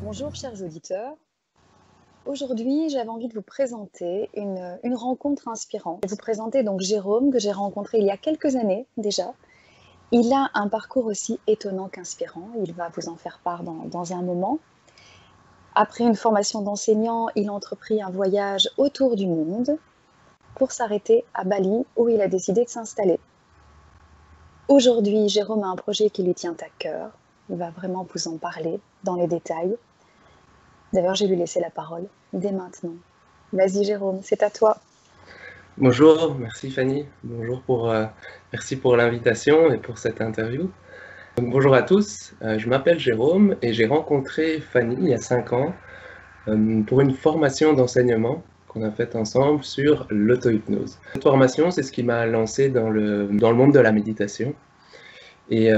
Bonjour chers auditeurs, aujourd'hui j'avais envie de vous présenter une rencontre inspirante. Je vais vous présenter donc Jérôme que j'ai rencontré il y a quelques années déjà. Il a un parcours aussi étonnant qu'inspirant, il va vous en faire part dans un moment. Après une formation d'enseignant, il a entrepris un voyage autour du monde pour s'arrêter à Bali où il a décidé de s'installer. Aujourd'hui, Jérôme a un projet qui lui tient à cœur. Il va vraiment vous en parler dans les détails. D'ailleurs, je vais lui laisser la parole dès maintenant. Vas-y Jérôme, c'est à toi. Bonjour, merci Fanny. Bonjour merci pour l'invitation et pour cette interview. Donc, bonjour à tous, je m'appelle Jérôme et j'ai rencontré Fanny il y a 5 ans pour une formation d'enseignement qu'on a faite ensemble sur l'auto-hypnose. Cette formation, c'est ce qui m'a lancé dans le monde de la méditation. Et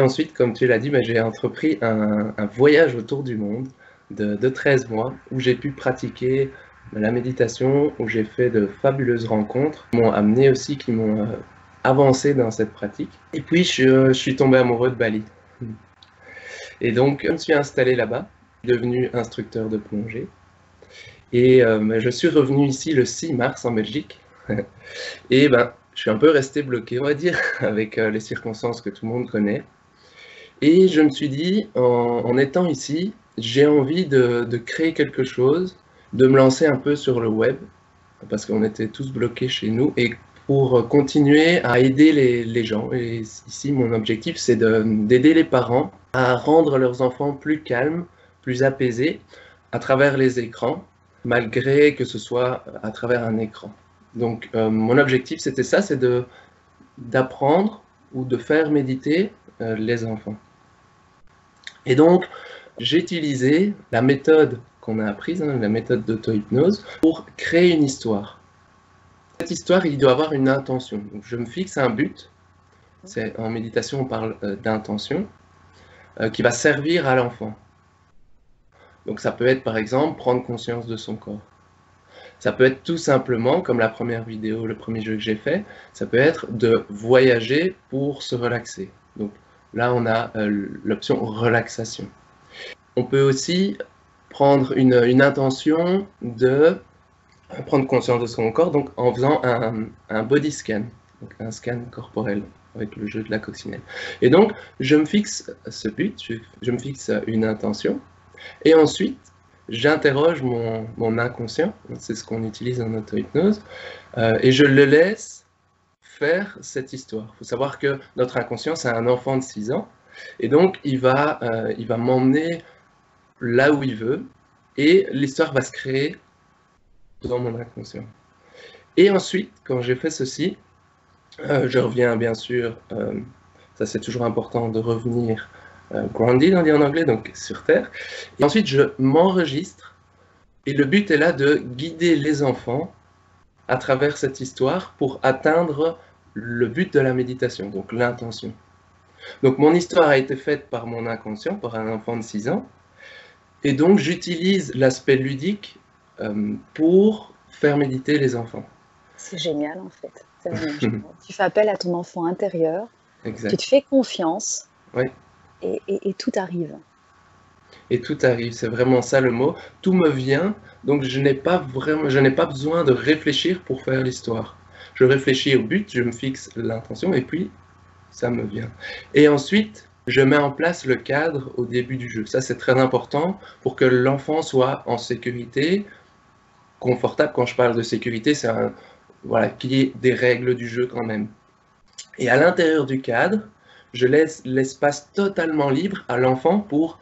ensuite, comme tu l'as dit, j'ai entrepris un voyage autour du monde de 13 mois où j'ai pu pratiquer la méditation, où j'ai fait de fabuleuses rencontres qui m'ont amené aussi, qui m'ont avancé dans cette pratique. Et puis je suis tombé amoureux de Bali. Et donc je me suis installé là-bas, devenu instructeur de plongée. Et je suis revenu ici le 6 mars en Belgique. Et je suis un peu resté bloqué, on va dire, avec les circonstances que tout le monde connaît. Et je me suis dit, en étant ici, j'ai envie de créer quelque chose, de me lancer un peu sur le web, parce qu'on était tous bloqués chez nous, et pour continuer à aider les gens. Et ici, mon objectif, c'est d'aider les parents à rendre leurs enfants plus calmes, plus apaisés, à travers les écrans, malgré que ce soit à travers un écran. Donc, mon objectif, c'était ça, c'est d'apprendre ou de faire méditer les enfants. Et donc, j'ai utilisé la méthode qu'on a apprise, la méthode d'auto-hypnose, pour créer une histoire. Cette histoire, il doit avoir une intention. Donc, je me fixe un but. En méditation, on parle d'intention, qui va servir à l'enfant. Donc, ça peut être, par exemple, prendre conscience de son corps. Ça peut être tout simplement, comme la première vidéo, le premier jeu que j'ai fait, ça peut être de voyager pour se relaxer. Donc là, on a l'option relaxation. On peut aussi prendre une intention de prendre conscience de son corps, donc en faisant un body scan, donc un scan corporel avec le jeu de la coccinelle. Et donc, je me fixe ce but, je me fixe une intention, et ensuite, j'interroge mon inconscient, c'est ce qu'on utilise en auto-hypnose, et je le laisse faire cette histoire. Il faut savoir que notre inconscient, c'est un enfant de 6 ans, et donc il va m'emmener là où il veut, et l'histoire va se créer dans mon inconscient. Et ensuite, quand j'ai fait ceci, je reviens bien sûr, ça c'est toujours important de revenir grounded, on dit en anglais, donc sur terre. Et ensuite, je m'enregistre, et le but est là de guider les enfants à travers cette histoire pour atteindre le but de la méditation, donc l'intention. Donc mon histoire a été faite par mon inconscient, par un enfant de 6 ans, et donc j'utilise l'aspect ludique pour faire méditer les enfants. C'est génial en fait. Tu fais appel à ton enfant intérieur, exact. Tu te fais confiance, oui. et tout arrive. Et tout arrive, c'est vraiment ça le mot. Tout me vient, donc je n'ai pas besoin de réfléchir pour faire l'histoire. Je réfléchis au but, je me fixe l'intention, et puis ça me vient. Et ensuite, je mets en place le cadre au début du jeu. Ça, c'est très important pour que l'enfant soit en sécurité, confortable. Quand je parle de sécurité, c'est voilà, qu'il y ait des règles du jeu quand même. Et à l'intérieur du cadre, je laisse l'espace totalement libre à l'enfant pour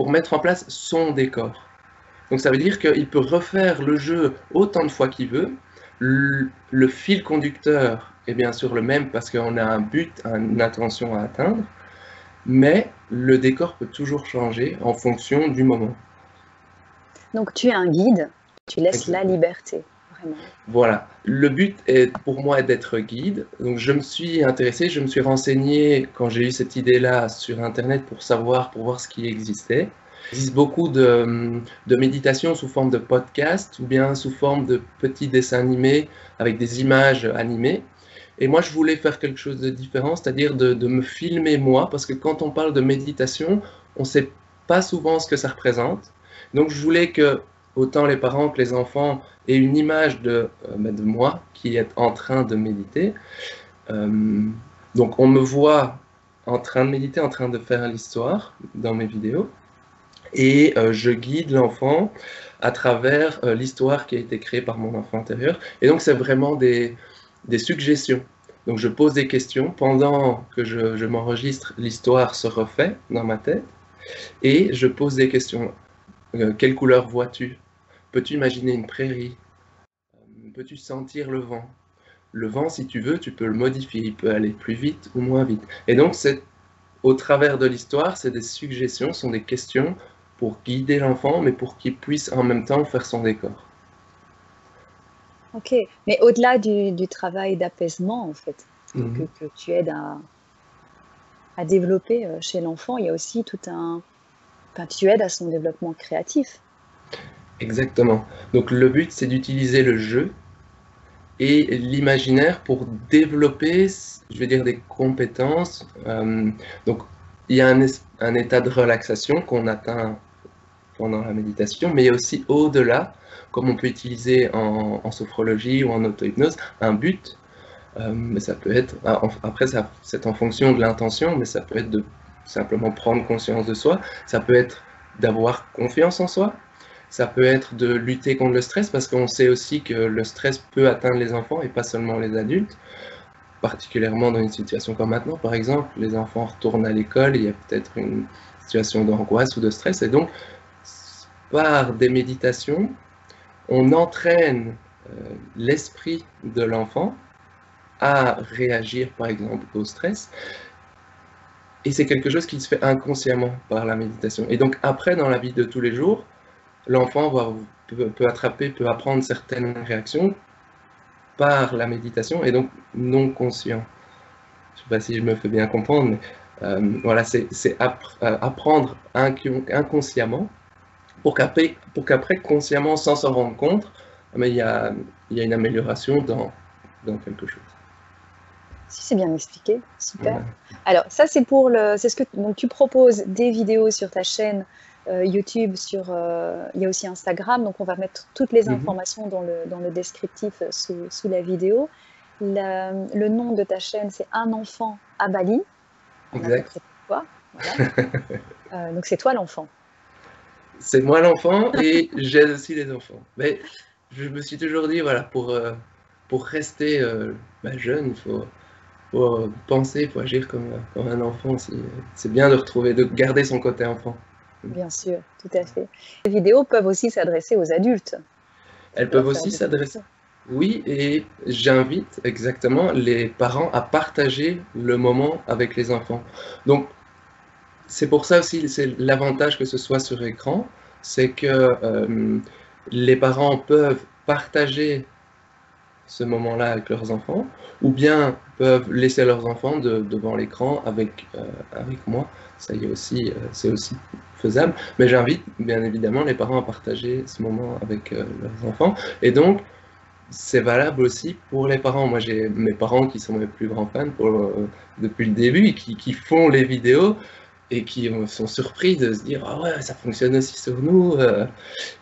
mettre en place son décor. Donc ça veut dire qu'il peut refaire le jeu autant de fois qu'il veut. Le fil conducteur est bien sûr le même parce qu'on a un but, une intention à atteindre, mais le décor peut toujours changer en fonction du moment. Donc tu es un guide, tu laisses la liberté, vraiment. Voilà. Le but est pour moi d'être guide. Donc je me suis intéressé, je me suis renseigné quand j'ai eu cette idée-là sur Internet pour voir ce qui existait. Il existe beaucoup de méditation sous forme de podcast ou bien sous forme de petits dessins animés avec des images animées. Et moi, je voulais faire quelque chose de différent, c'est-à-dire de me filmer moi, parce que quand on parle de méditation, on ne sait pas souvent ce que ça représente. Donc je voulais que autant les parents que les enfants aient une image de moi qui est en train de méditer. Euh, donc on me voit en train de méditer, en train de faire l'histoire dans mes vidéos, et je guide l'enfant à travers l'histoire qui a été créée par mon enfant intérieur. Et donc c'est vraiment des suggestions. Donc je pose des questions, pendant que je m'enregistre, l'histoire se refait dans ma tête, et je pose des questions. Quelle couleur vois-tu? Peux-tu imaginer une prairie? Peux-tu sentir le vent? Le vent, si tu veux, tu peux le modifier, il peut aller plus vite ou moins vite. Et donc, au travers de l'histoire, c'est des suggestions, sont des questions pour guider l'enfant, mais pour qu'il puisse en même temps faire son décor. Ok, mais au-delà du travail d'apaisement, en fait, Mhm. que tu aides à développer chez l'enfant, il y a aussi tout un... Enfin, tu aides à son développement créatif. Exactement. Donc le but, c'est d'utiliser le jeu et l'imaginaire pour développer, je vais dire, des compétences. Donc il y a un état de relaxation qu'on atteint pendant la méditation, mais il y a aussi au-delà, comme on peut utiliser en sophrologie ou en auto-hypnose, un but. Mais ça peut être, après c'est en fonction de l'intention, mais ça peut être de simplement prendre conscience de soi, ça peut être d'avoir confiance en soi, ça peut être de lutter contre le stress, parce qu'on sait aussi que le stress peut atteindre les enfants et pas seulement les adultes, particulièrement dans une situation comme maintenant, par exemple, les enfants retournent à l'école, il y a peut-être une situation d'angoisse ou de stress, et donc par des méditations, on entraîne l'esprit de l'enfant à réagir, par exemple, au stress. Et c'est quelque chose qui se fait inconsciemment par la méditation. Et donc après, dans la vie de tous les jours, l'enfant peut attraper, peut apprendre certaines réactions par la méditation et donc non conscient. Je ne sais pas si je me fais bien comprendre, mais voilà, c'est apprendre inconsciemment pour qu'après, consciemment, sans s'en rendre compte, mais il y a une amélioration dans quelque chose. Si c'est bien expliqué, super. Voilà. Alors ça c'est ce que donc tu proposes des vidéos sur ta chaîne YouTube, il y a aussi Instagram, donc on va mettre toutes les Mhm. informations dans le descriptif sous la vidéo. Le nom de ta chaîne c'est Un enfant à Bali, en Exact. interprété toi, voilà. Donc c'est toi l'enfant. C'est moi l'enfant et j'aide aussi les enfants. Mais je me suis toujours dit, voilà, pour rester jeune, faut penser, il faut agir comme un enfant aussi. C'est bien de retrouver, de garder son côté enfant. Bien sûr, tout à fait. Les vidéos peuvent aussi s'adresser aux adultes Elles pour peuvent leur faire aussi s'adresser. découvrir. Oui, et j'invite exactement les parents à partager le moment avec les enfants. Donc, c'est pour ça aussi, c'est l'avantage que ce soit sur écran, c'est que les parents peuvent partager ce moment-là avec leurs enfants, ou bien peuvent laisser leurs enfants devant l'écran avec moi. Ça y est aussi, c'est aussi faisable. Mais j'invite bien évidemment les parents à partager ce moment avec leurs enfants. Et donc, c'est valable aussi pour les parents. Moi, j'ai mes parents qui sont mes plus grands fans depuis le début et qui font les vidéos et qui sont surpris de se dire ah ouais, ça fonctionne aussi sur nous.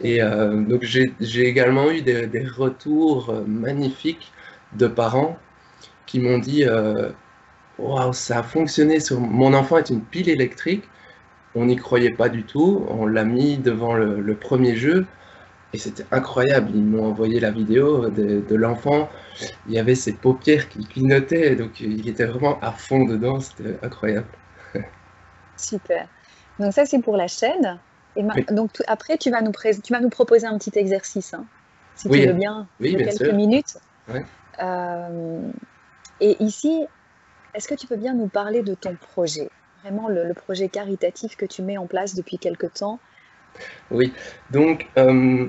Et donc j'ai également eu des retours magnifiques de parents qui m'ont dit waouh, ça a fonctionné sur mon enfant est une pile électrique. On n'y croyait pas du tout. On l'a mis devant le premier jeu et c'était incroyable. Ils m'ont envoyé la vidéo de l'enfant. Il y avait ses paupières qui clignotaient, donc il était vraiment à fond dedans. C'était incroyable. Super. Donc ça, c'est pour la chaîne. Et Oui, donc après, tu vas nous proposer un petit exercice, hein, si tu oui, veux bien, oui, de bien quelques sûr. minutes. Ouais. Euh, et ici, est-ce que tu peux bien nous parler de ton projet? Vraiment le projet caritatif que tu mets en place depuis quelque temps. Oui, donc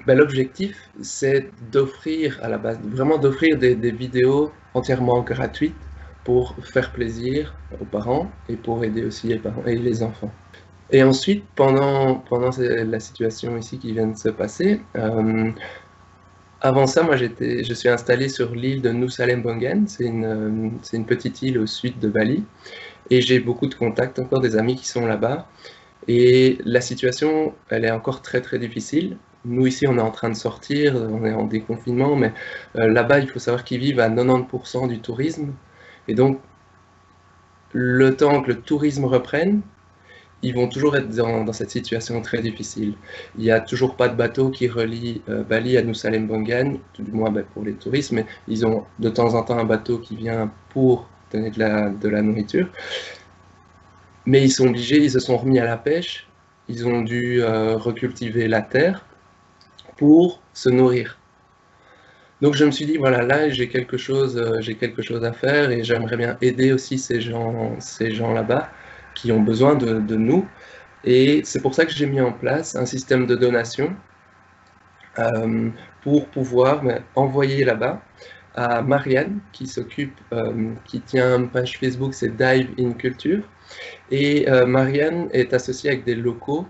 l'objectif, c'est d'offrir à la base, vraiment d'offrir des vidéos entièrement gratuites pour faire plaisir aux parents et pour aider aussi les parents et les enfants. Et ensuite, pendant la situation ici qui vient de se passer, avant ça, moi je suis installé sur l'île de Nusa Lembongan, c'est une petite île au sud de Bali, et j'ai beaucoup de contacts, encore des amis qui sont là-bas. Et la situation, elle est encore très très difficile. Nous ici, on est en train de sortir, on est en déconfinement, mais là-bas, il faut savoir qu'ils vivent à 90% du tourisme. Et donc, le temps que le tourisme reprenne, ils vont toujours être dans cette situation très difficile. Il n'y a toujours pas de bateau qui relie Bali à Nusa Lembongan, tout du moins pour les touristes, mais ils ont de temps en temps un bateau qui vient pour donner de la nourriture. Mais ils sont obligés, ils se sont remis à la pêche, ils ont dû recultiver la terre pour se nourrir. Donc je me suis dit, voilà, là j'ai quelque chose à faire et j'aimerais bien aider aussi ces gens là-bas qui ont besoin de nous. Et c'est pour ça que j'ai mis en place un système de donation pour pouvoir envoyer là-bas à Marianne qui tient une page Facebook, c'est Dive in Culture. Et Marianne est associée avec des locaux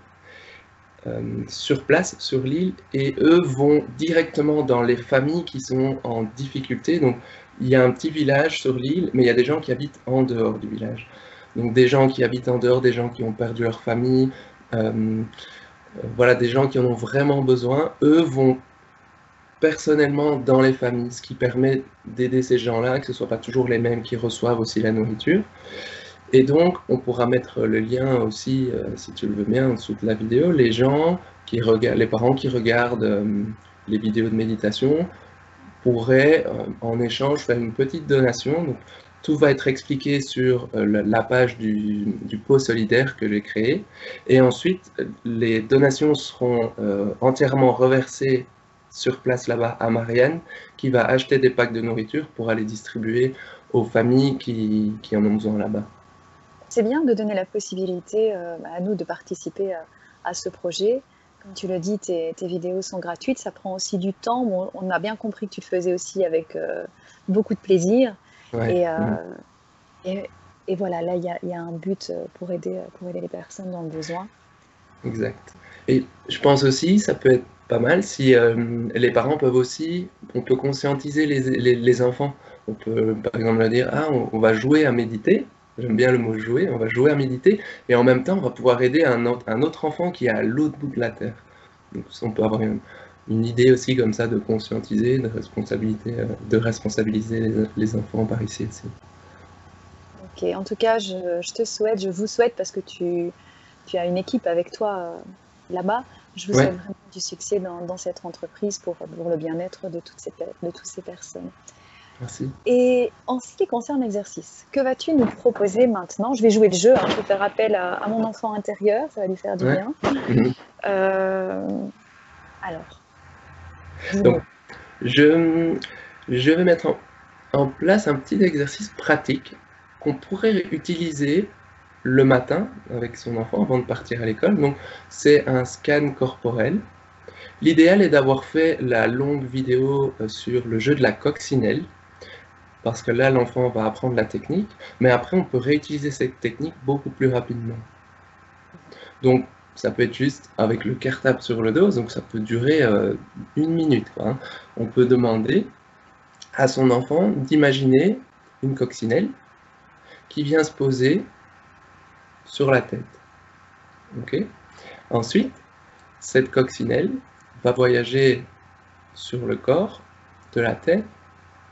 sur place, sur l'île, et eux vont directement dans les familles qui sont en difficulté. Donc il y a un petit village sur l'île, mais il y a des gens qui habitent en dehors du village. Donc des gens qui habitent en dehors, des gens qui ont perdu leur famille, voilà, des gens qui en ont vraiment besoin, eux vont personnellement dans les familles, ce qui permet d'aider ces gens-là, que ce ne soit pas toujours les mêmes qui reçoivent aussi la nourriture. Et donc, on pourra mettre le lien aussi, si tu le veux bien, en dessous de la vidéo. Les parents qui regardent les vidéos de méditation pourraient, en échange, faire une petite donation. Donc, tout va être expliqué sur la page du pot solidaire que j'ai créé. Et ensuite, les donations seront entièrement reversées sur place là-bas à Marianne, qui va acheter des packs de nourriture pour aller distribuer aux familles qui en ont besoin là-bas. C'est bien de donner la possibilité à nous de participer à ce projet. Comme tu le dis, tes vidéos sont gratuites, ça prend aussi du temps. Bon, on a bien compris que tu le faisais aussi avec beaucoup de plaisir. Ouais. Et, et, et voilà, là, il y a un but pour aider les personnes dans le besoin. Exact. Et je pense aussi, ça peut être pas mal si les parents peuvent aussi, on peut conscientiser les enfants. On peut par exemple leur dire, ah, on va jouer à méditer. J'aime bien le mot jouer, on va jouer à méditer, et en même temps, on va pouvoir aider un autre enfant qui est à l'autre bout de la terre. Donc, on peut avoir une idée aussi comme ça de conscientiser, de responsabiliser les enfants par ici aussi. Ok, en tout cas, je te souhaite, je vous souhaite, parce que tu as une équipe avec toi là-bas, je vous Ouais, souhaite vraiment du succès dans cette entreprise pour le bien-être de toutes ces personnes. merci. Et en ce qui concerne l'exercice, que vas-tu nous proposer maintenant? Je vais jouer le jeu, hein, je vais faire appel à mon enfant intérieur, ça va lui faire du Ouais. bien. Mhm. Euh, alors, Donc, dis-moi. je, je vais mettre en place un petit exercice pratique qu'on pourrait utiliser le matin avec son enfant avant de partir à l'école. Donc, c'est un scan corporel. L'idéal est d'avoir fait la longue vidéo sur le jeu de la coccinelle, parce que là, l'enfant va apprendre la technique, mais après, on peut réutiliser cette technique beaucoup plus rapidement. Donc, ça peut être juste avec le cartable sur le dos, donc ça peut durer 1 minute, quoi, hein. On peut demander à son enfant d'imaginer une coccinelle qui vient se poser sur la tête. Okay. Ensuite, cette coccinelle va voyager sur le corps, de la tête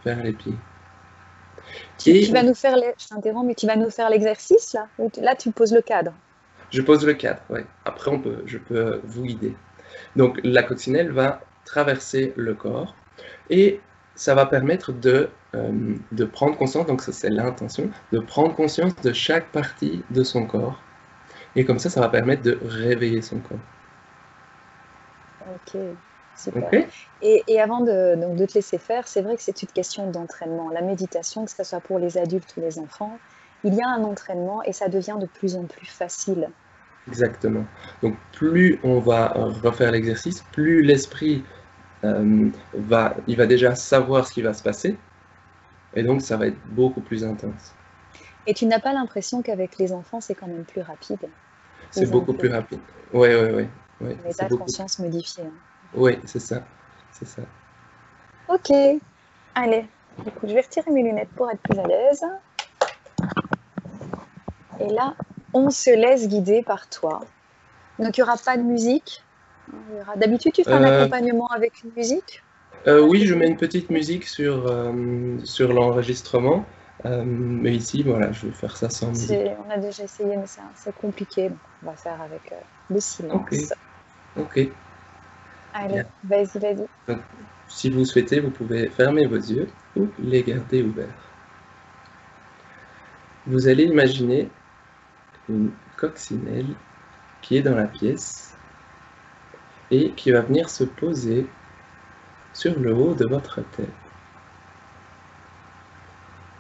vers les pieds. Tu vas nous faire, je t'interromps, mais tu vas nous faire l'exercice là? Là, tu poses le cadre. Je pose le cadre, ouais. Après, je peux vous guider. Donc, la coccinelle va traverser le corps et ça va permettre de prendre conscience, donc ça c'est l'intention, de prendre conscience de chaque partie de son corps. Et comme ça va permettre de réveiller son corps. Ok, super. Ok. Et avant donc de te laisser faire, c'est vrai que c'est une question d'entraînement. La méditation, que ce soit pour les adultes ou les enfants, il y a un entraînement et ça devient de plus en plus facile. Exactement. Donc plus on va refaire l'exercice, plus l'esprit il va déjà savoir ce qui va se passer, et donc ça va être beaucoup plus intense. Et tu n'as pas l'impression qu'avec les enfants, c'est quand même plus rapide? C'est Ils ont beaucoup plus plus rapide. Ouais, ouais, ouais, ouais, un c'est état de beaucoup. conscience modifié, hein. Ouais, c'est ça, c'est ça. Ok, allez, écoute, je vais retirer mes lunettes pour être plus à l'aise. Et là, on se laisse guider par toi. Donc, il n'y aura pas de musique. D'habitude, tu fais un Euh, accompagnement avec une musique? Pas oui, je mets spécialement. une petite musique sur l'enregistrement, mais ici, voilà, je vais faire ça sans musique. On a déjà essayé, mais c'est compliqué. Donc, on va faire avec le Ok, silence. ok, Allez, bien. vas-y, vas-y. Donc, si vous souhaitez, vous pouvez fermer vos yeux ou les garder ouverts. Vous allez imaginer une coccinelle qui est dans la pièce et qui va venir se poser sur le haut de votre tête.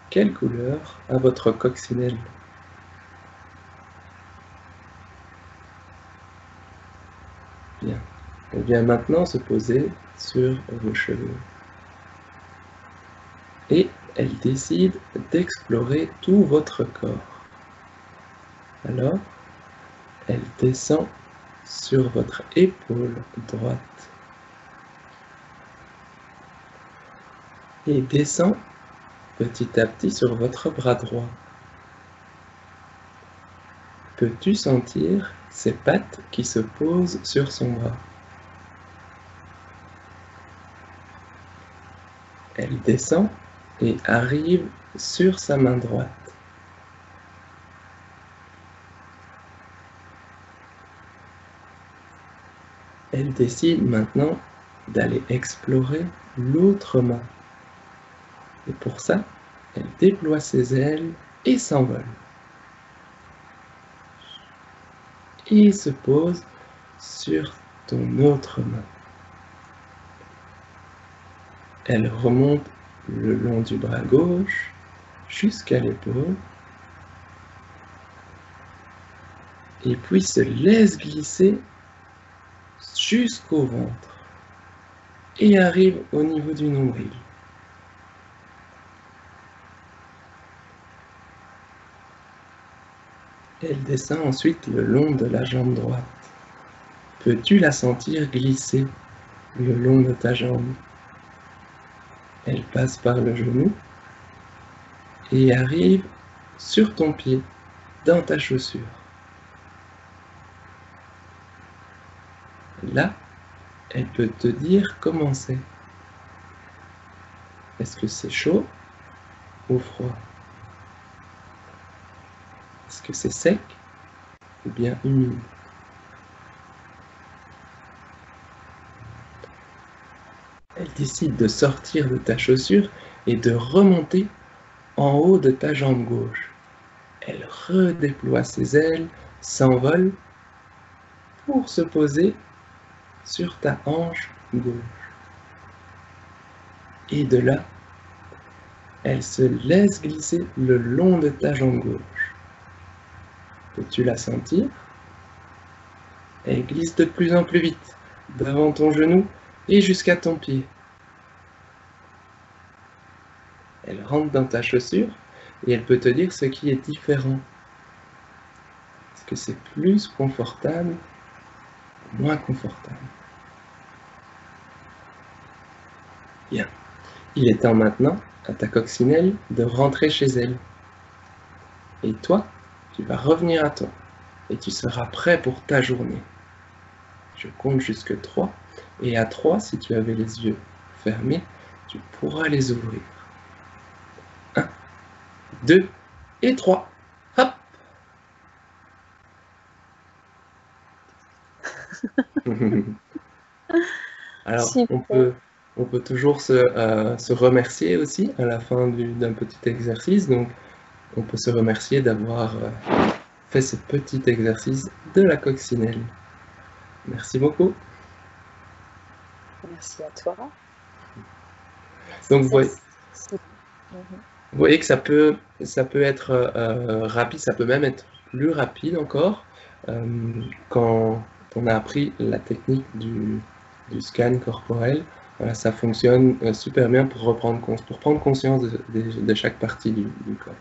Quelle couleur a votre coccinelle? Bien. Elle vient maintenant se poser sur vos cheveux. Et elle décide d'explorer tout votre corps. Alors, elle descend sur votre épaule droite et descend petit à petit sur votre bras droit. Peux-tu sentir ses pattes qui se posent sur son bras? Elle descend et arrive sur sa main droite. Elle décide maintenant d'aller explorer l'autre main. Et pour ça, elle déploie ses ailes et s'envole. Et se pose sur ton autre main. Elle remonte le long du bras gauche jusqu'à l'épaule et puis se laisse glisser jusqu'au ventre et arrive au niveau du nombril. Elle descend ensuite le long de la jambe droite. Peux-tu la sentir glisser le long de ta jambe? Elle passe par le genou et arrive sur ton pied, dans ta chaussure. Là, elle peut te dire comment c'est. Est-ce que c'est chaud ou froid? Est-ce que c'est sec ou bien humide? Elle décide de sortir de ta chaussure et de remonter en haut de ta jambe gauche. Elle redéploie ses ailes, s'envole pour se poser sur ta hanche gauche. Et de là, elle se laisse glisser le long de ta jambe gauche. Peux-tu la sentir? Elle glisse de plus en plus vite, devant ton genou et jusqu'à ton pied. Elle rentre dans ta chaussure et elle peut te dire ce qui est différent. Est-ce que c'est plus confortable ou moins confortable? Bien. Il est temps maintenant à ta coccinelle de rentrer chez elle. Et toi, tu vas revenir à toi et tu seras prêt pour ta journée. Je compte jusque 3 et à 3, si tu avais les yeux fermés, tu pourras les ouvrir. 1, 2 et 3. Hop! Alors, Super. on peut toujours se remercier aussi à la fin d'un petit exercice. Donc, on peut se remercier d'avoir fait ce petit exercice de la coccinelle. Merci beaucoup. Merci à toi. Donc, vous voyez, C'est- Mhm. vous voyez que ça peut être rapide, ça peut même être plus rapide encore. quand on a appris la technique du scan corporel, voilà, ça fonctionne super bien pour prendre conscience de chaque partie du corps.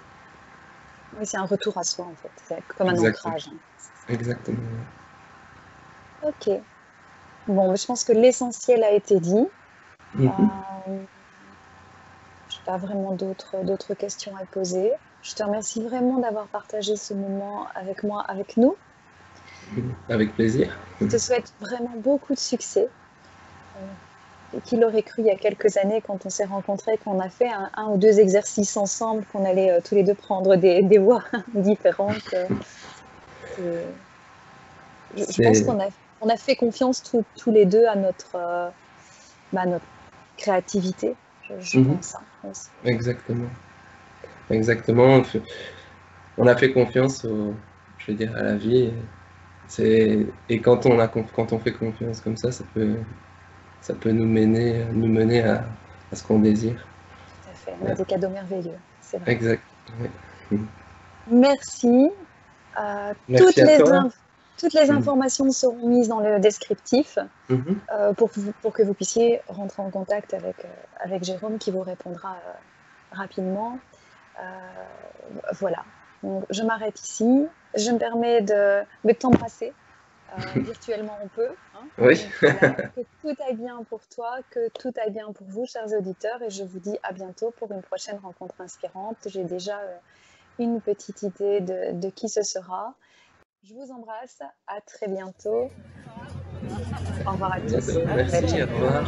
Oui, c'est un retour à soi en fait, c'est comme un Exactement. ancrage. Exactement. Ok. Bon, je pense que l'essentiel a été dit. Je n'ai pas vraiment d'autres questions à poser. Je te remercie vraiment d'avoir partagé ce moment avec moi, avec nous. Avec plaisir. Je te souhaite vraiment beaucoup de succès. Qui l'aurait cru il y a quelques années quand on s'est rencontrés, qu'on a fait un ou deux exercices ensemble, qu'on allait tous les deux prendre des voies différentes. Je pense qu'on a fait confiance tous les deux à notre créativité. Je pense ça aussi. Exactement. Exactement. On a fait confiance je veux dire, à la vie. Et quand on fait confiance comme ça peut nous mener à ce qu'on désire. Tout à fait. On a des cadeaux merveilleux, c'est vrai. Exact. Ouais. Merci. Merci à toi. Toutes les informations seront mises dans le descriptif pour que vous puissiez rentrer en contact avec Jérôme qui vous répondra rapidement. Voilà. Donc, je m'arrête ici. Je me permets de t'embrasser. Virtuellement, on peut. Hein. Oui. Voilà. Que tout aille bien pour toi, que tout aille bien pour vous, chers auditeurs. Et je vous dis à bientôt pour une prochaine rencontre inspirante. J'ai déjà une petite idée de qui ce sera. Je vous embrasse. À très bientôt. Au revoir à tous. Merci. Au revoir.